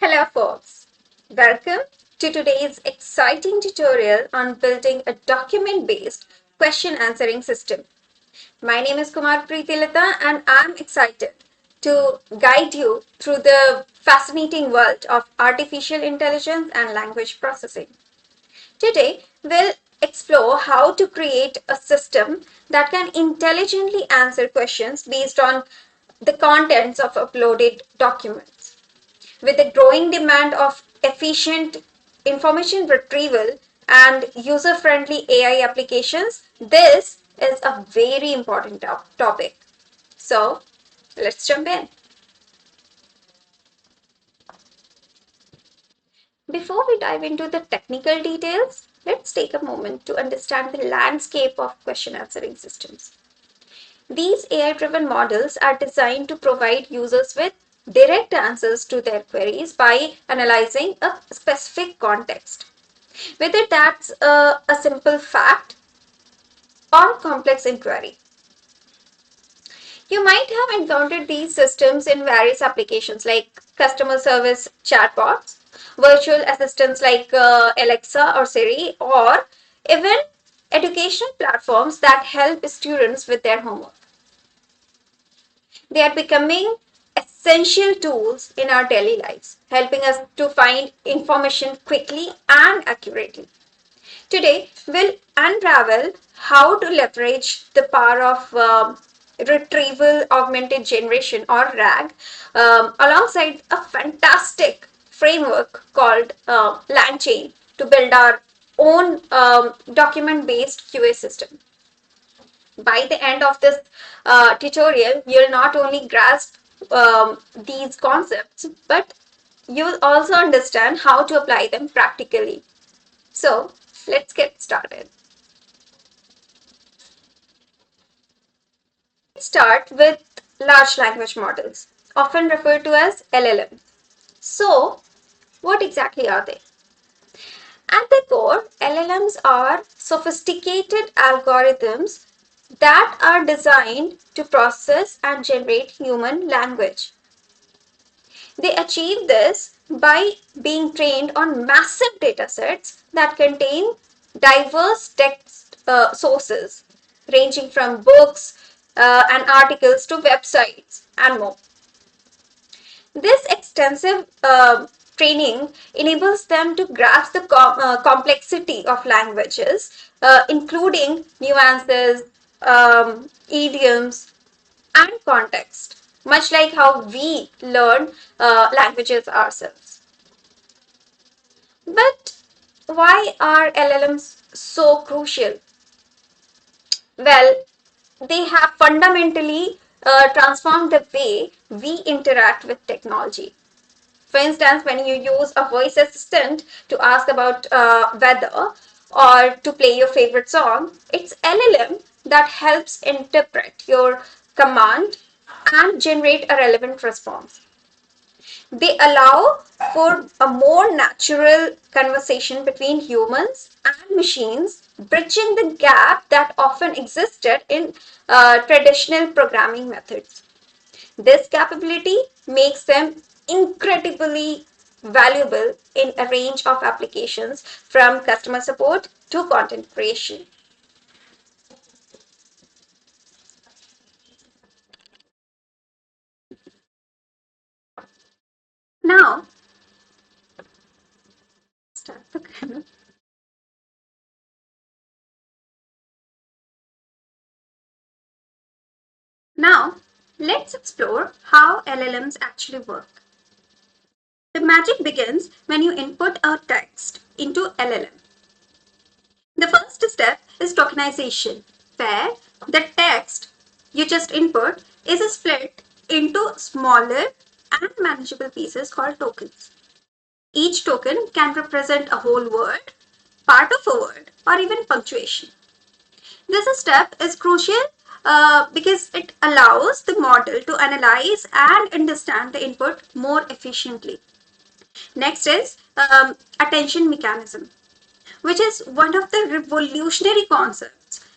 Hello folks, welcome to today's exciting tutorial on building a document-based question answering system. My name is Kumar Preetilata and I'm excited to guide you through the fascinating world of artificial intelligence and language processing. Today, we'll explore how to create a system that can intelligently answer questions based on the contents of uploaded documents. With the growing demand of efficient information retrieval and user friendly AI applications, this is a very important topic. So, let's jump in. Before we dive into the technical details, let's take a moment to understand the landscape of question answering systems. These AI driven models are designed to provide users with direct answers to their queries by analyzing a specific context. Whether that's a simple fact or complex inquiry. You might have encountered these systems in various applications like customer service chatbots, virtual assistants like Alexa or Siri, or even educational platforms that help students with their homework. They are becoming essential tools in our daily lives, helping us to find information quickly and accurately. Today, we'll unravel how to leverage the power of retrieval augmented generation or RAG alongside a fantastic framework called LangChain to build our own document based QA system. By the end of this tutorial, you'll not only grasp these concepts, but you'll also understand how to apply them practically. So, let's get started. Let's start with large language models, often referred to as LLMs. So, what exactly are they? At the core, LLMs are sophisticated algorithms that are designed to process and generate human language. They achieve this by being trained on massive datasets that contain diverse text sources, ranging from books and articles to websites and more. This extensive training enables them to grasp the complexity of languages, including nuances, idioms, and context, much like how we learn languages ourselves. But why are LLMs so crucial? Well, they have fundamentally transformed the way we interact with technology. For instance, when you use a voice assistant to ask about weather or to play your favorite song, it's LLM that helps interpret your command and generate a relevant response. They allow for a more natural conversation between humans and machines, bridging the gap that often existed in traditional programming methods. This capability makes them incredibly valuable in a range of applications from customer support to content creation. Now, start the camera. Now, let's explore how LLMs actually work. The magic begins when you input a text into LLM. The first step is tokenization, where the text you just input is split into smaller and manageable pieces called tokens. Each token can represent a whole word, part of a word, or even punctuation. This step is crucial because it allows the model to analyze and understand the input more efficiently. Next is attention mechanism, which is one of the revolutionary concepts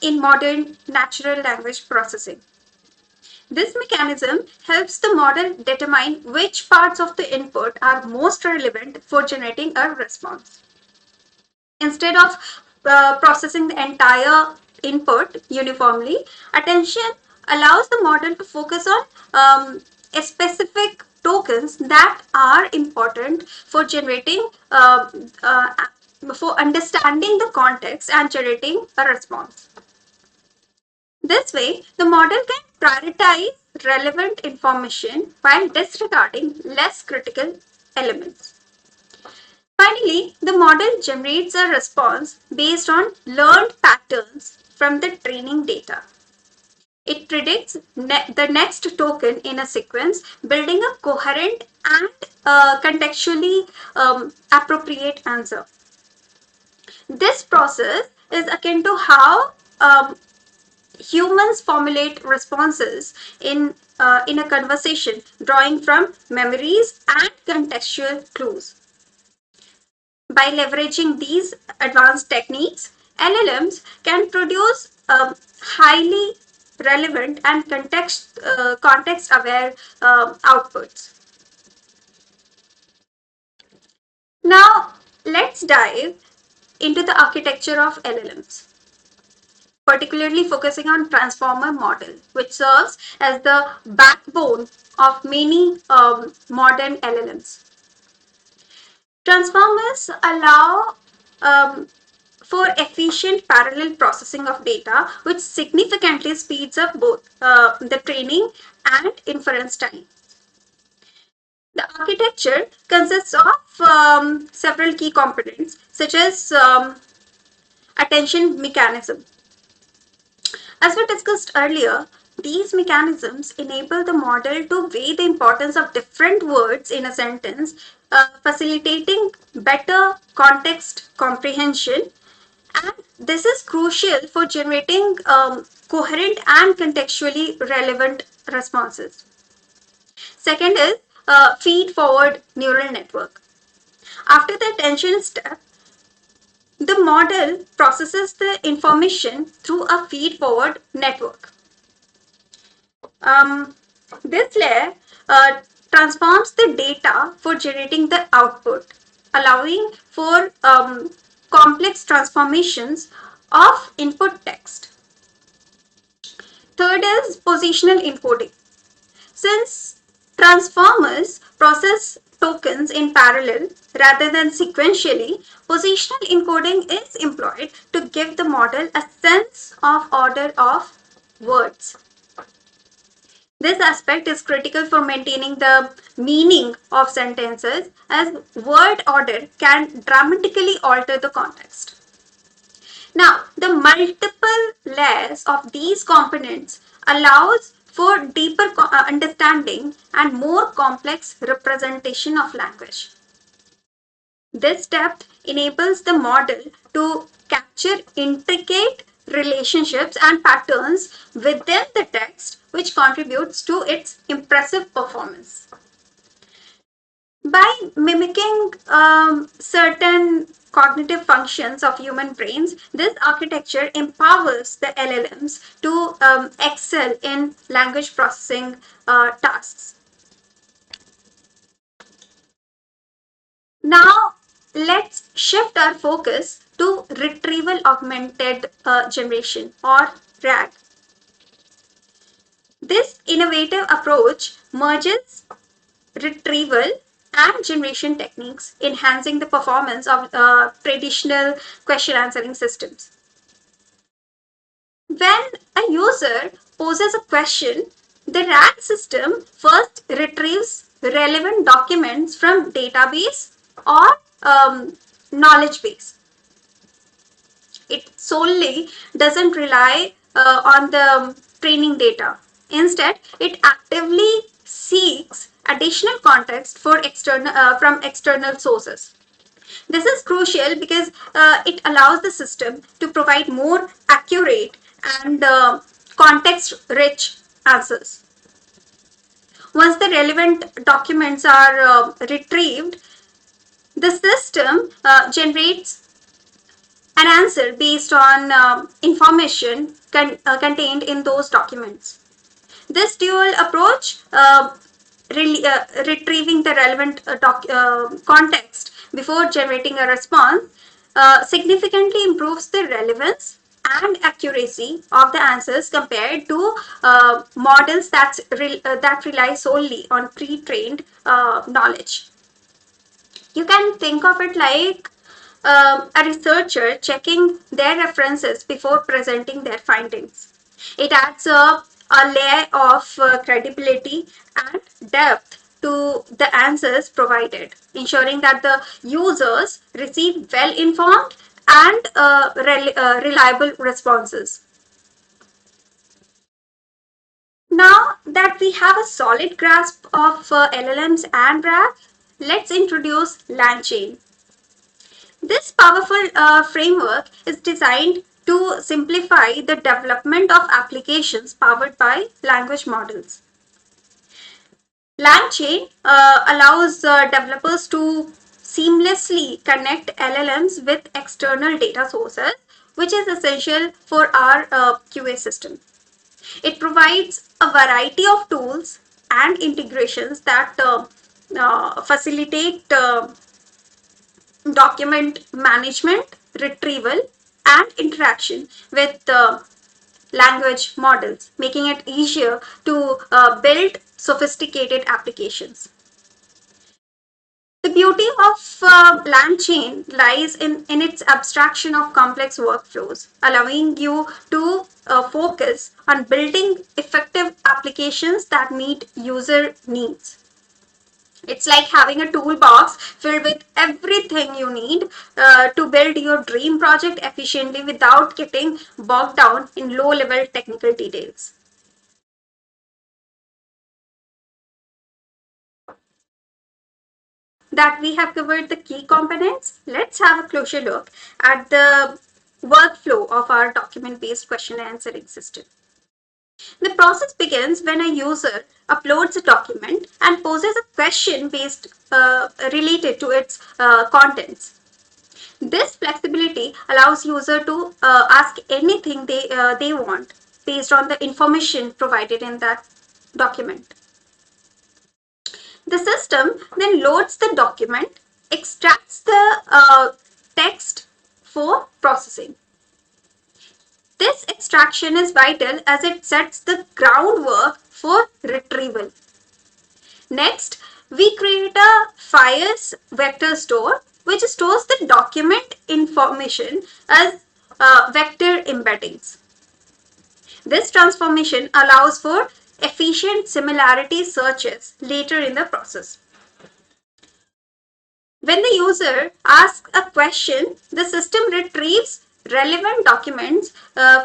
in modern natural language processing. This mechanism helps the model determine which parts of the input are most relevant for generating a response. Instead of processing the entire input uniformly, attention allows the model to focus on a specific tokens that are important for generating, for understanding the context and generating a response. This way, the model can prioritize relevant information while disregarding less critical elements. Finally, the model generates a response based on learned patterns from the training data. It predicts the next token in a sequence, building a coherent and contextually appropriate answer. This process is akin to how humans formulate responses in a conversation, drawing from memories and contextual clues. By leveraging these advanced techniques, LLMs can produce highly relevant and context aware outputs. Now, let's dive into the architecture of LLMs, particularly focusing on transformer model, which serves as the backbone of many modern LLMs. Transformers allow for efficient parallel processing of data, which significantly speeds up both the training and inference time. The architecture consists of several key components, such as attention mechanism. As we discussed earlier, these mechanisms enable the model to weigh the importance of different words in a sentence, facilitating better context comprehension, and this is crucial for generating coherent and contextually relevant responses. Second is feed forward neural network. After the attention step, the model processes the information through a feed forward network. Um, this layer transforms the data for generating the output, allowing for complex transformations of input text. Third is positional encoding. Since transformers process tokens in parallel rather than sequentially, positional encoding is employed to give the model a sense of order of words. This aspect is critical for maintaining the meaning of sentences, as word order can dramatically alter the context. Now, the multiple layers of these components allows for deeper understanding and more complex representation of language. This depth enables the model to capture intricate relationships and patterns within the text, which contributes to its impressive performance. By mimicking certain cognitive functions of human brains, this architecture empowers the LLMs to excel in language processing tasks. Now, let's shift our focus to retrieval augmented generation, or RAG. This innovative approach merges retrieval and generation techniques, enhancing the performance of traditional question answering systems. When a user poses a question, the RAG system first retrieves relevant documents from database or knowledge base. It solely doesn't rely on the training data. Instead, it actively seeks additional context from external sources. This is crucial because it allows the system to provide more accurate and context-rich answers. Once the relevant documents are retrieved, the system generates an answer based on information contained in those documents. This dual approach, retrieving the relevant context before generating a response, significantly improves the relevance and accuracy of the answers compared to models that rely solely on pre-trained knowledge. You can think of it like a researcher checking their references before presenting their findings. It adds a layer of credibility and depth to the answers provided, ensuring that the users receive well informed and reliable responses. Now that we have a solid grasp of LLMs and RAG, let's introduce LangChain. This powerful framework is designed to simplify the development of applications powered by language models. LangChain allows developers to seamlessly connect LLMs with external data sources, which is essential for our QA system. It provides a variety of tools and integrations that facilitate document management, retrieval, and interaction with language models, making it easier to build sophisticated applications. The beauty of LangChain lies in its abstraction of complex workflows, allowing you to focus on building effective applications that meet user needs. It's like having a toolbox filled with everything you need to build your dream project efficiently without getting bogged down in low level technical details. That we have covered the key components, let's have a closer look at the workflow of our document based question and answering system. The process begins when a user uploads a document and poses a question based related to its contents. This flexibility allows user to ask anything they want based on the information provided in that document. The system then loads the document, extracts the text for processing. This extraction is vital as it sets the groundwork for retrieval. Next, we create a files vector store which stores the document information as vector embeddings. This transformation allows for efficient similarity searches later in the process. When the user asks a question, the system retrieves relevant documents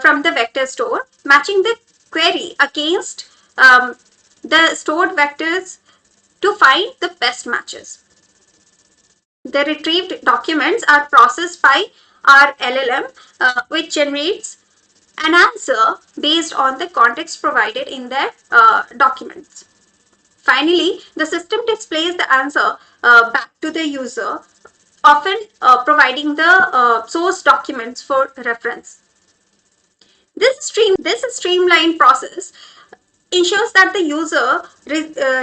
from the vector store, matching the query against the stored vectors to find the best matches. The retrieved documents are processed by our LLM, which generates an answer based on the context provided in the documents. Finally, the system displays the answer back to the user, often providing the source documents for reference. This streamlined process ensures that the user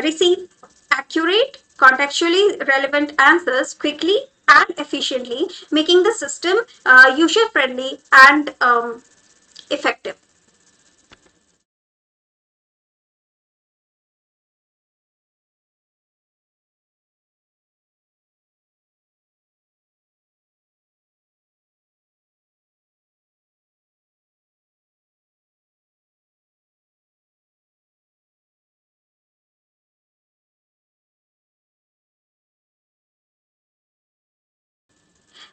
receives accurate, contextually relevant answers quickly and efficiently, making the system user-friendly and effective.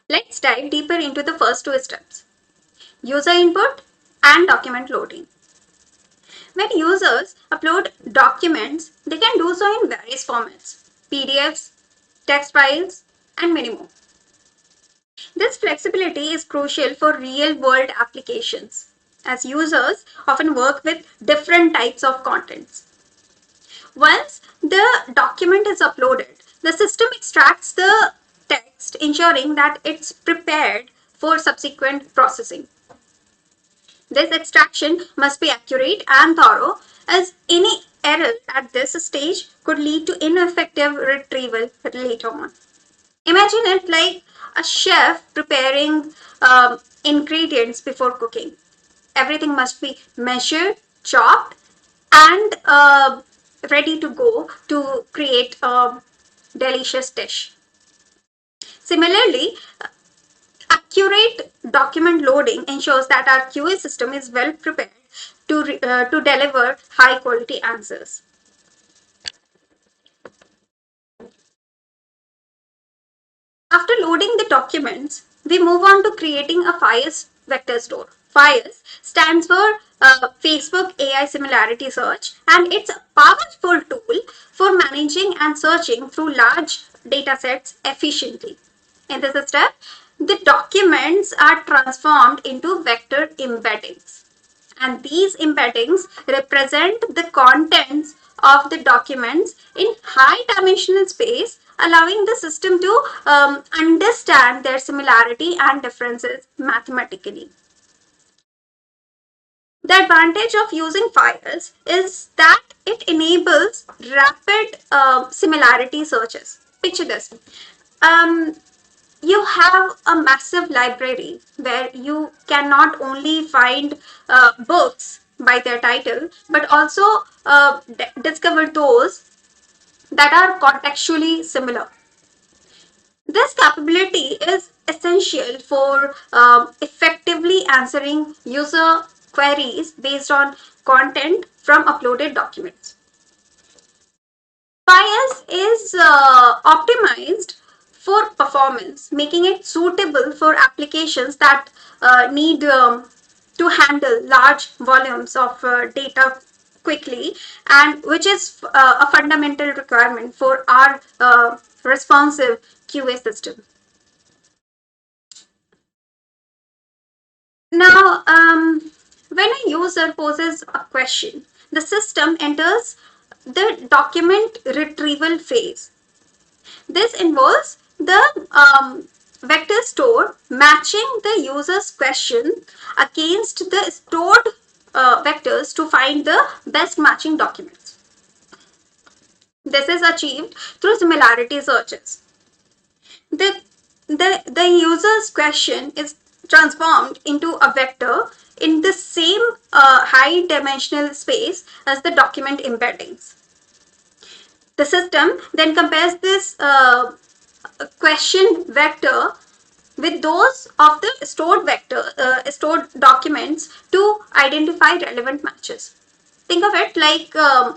Let's dive deeper into the first two steps: user input and document loading. When users upload documents, they can do so in various formats: PDFs, text files, and many more. This flexibility is crucial for real-world applications, as users often work with different types of contents. Once the document is uploaded, the system extracts the text, ensuring that it's prepared for subsequent processing. This extraction must be accurate and thorough, as any error at this stage could lead to ineffective retrieval later on. Imagine it like a chef preparing ingredients before cooking. Everything must be measured, chopped, and ready to go to create a delicious dish. Similarly, accurate document loading ensures that our QA system is well prepared to deliver high quality answers. After loading the documents, we move on to creating a FIRES vector store. FIRES stands for Facebook AI Similarity Search, and it's a powerful tool for managing and searching through large data sets efficiently. In this step, the documents are transformed into vector embeddings, and these embeddings represent the contents of the documents in high dimensional space, allowing the system to understand their similarity and differences mathematically. The advantage of using FIRES is that it enables rapid similarity searches. Picture this. Um, you have a massive library where you can not only find books by their title, but also discover those that are contextually similar. This capability is essential for effectively answering user queries based on content from uploaded documents. Bias is optimized for performance, making it suitable for applications that need to handle large volumes of data quickly, and which is a fundamental requirement for our responsive QA system. Now, when a user poses a question, the system enters the document retrieval phase. This involves the vector store matching the user's question against the stored vectors to find the best matching documents. This is achieved through similarity searches. The, the user's question is transformed into a vector in the same high dimensional space as the document embeddings. The system then compares this question vector with those of the stored documents to identify relevant matches. Think of it like a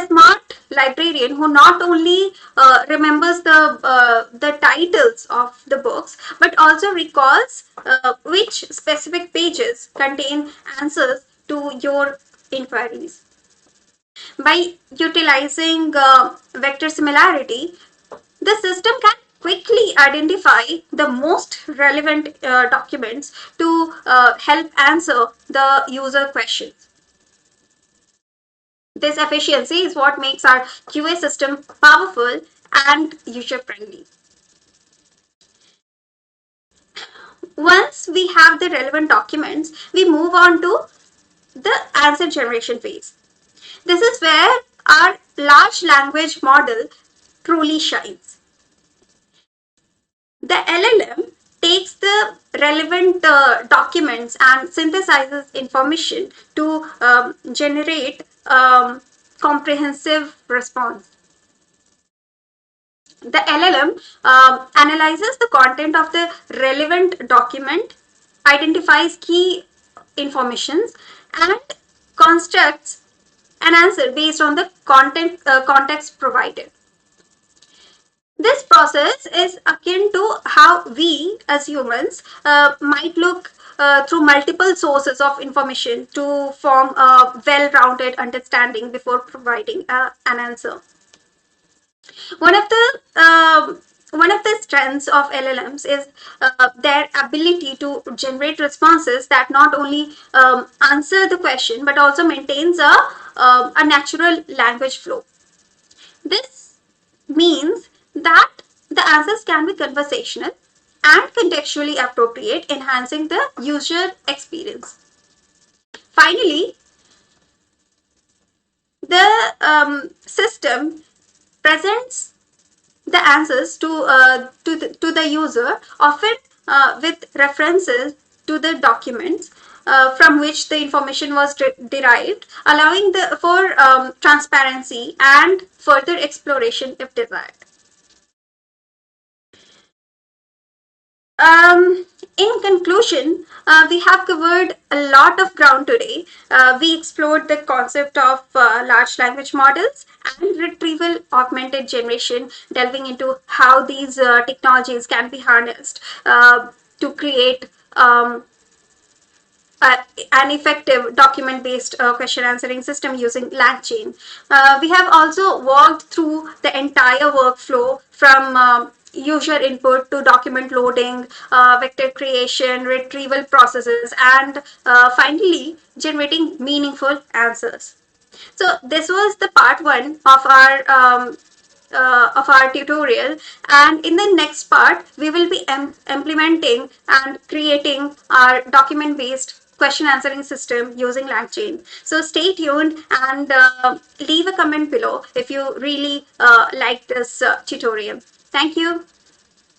smart librarian who not only remembers the titles of the books, but also recalls which specific pages contain answers to your inquiries. By utilizing vector similarity, the system can quickly identify the most relevant documents to help answer the user questions. This efficiency is what makes our QA system powerful and user-friendly. Once we have the relevant documents, we move on to the answer generation phase. This is where our large language model truly shines. The LLM takes the relevant documents and synthesizes information to generate comprehensive response. The LLM analyzes the content of the relevant document, identifies key informations, and constructs an answer based on the context provided. This process is akin to how we as humans might look through multiple sources of information to form a well-rounded understanding before providing an answer. One of the one of the strengths of LLMs is their ability to generate responses that not only answer the question but also maintains a natural language flow. This means that the answers can be conversational and contextually appropriate, enhancing the user experience. Finally, the system presents the answers to the user, often with references to the documents from which the information was derived, allowing for transparency and further exploration if desired. Um, in conclusion, we have covered a lot of ground today. We explored the concept of large language models and retrieval augmented generation, delving into how these technologies can be harnessed to create uh, an effective document-based question answering system using LangChain. We have also walked through the entire workflow from user input to document loading, vector creation, retrieval processes, and finally generating meaningful answers. So this was the part one of our tutorial, and in the next part we will be implementing and creating our document based question answering system using LangChain. So stay tuned and leave a comment below if you really like this tutorial. Thank you.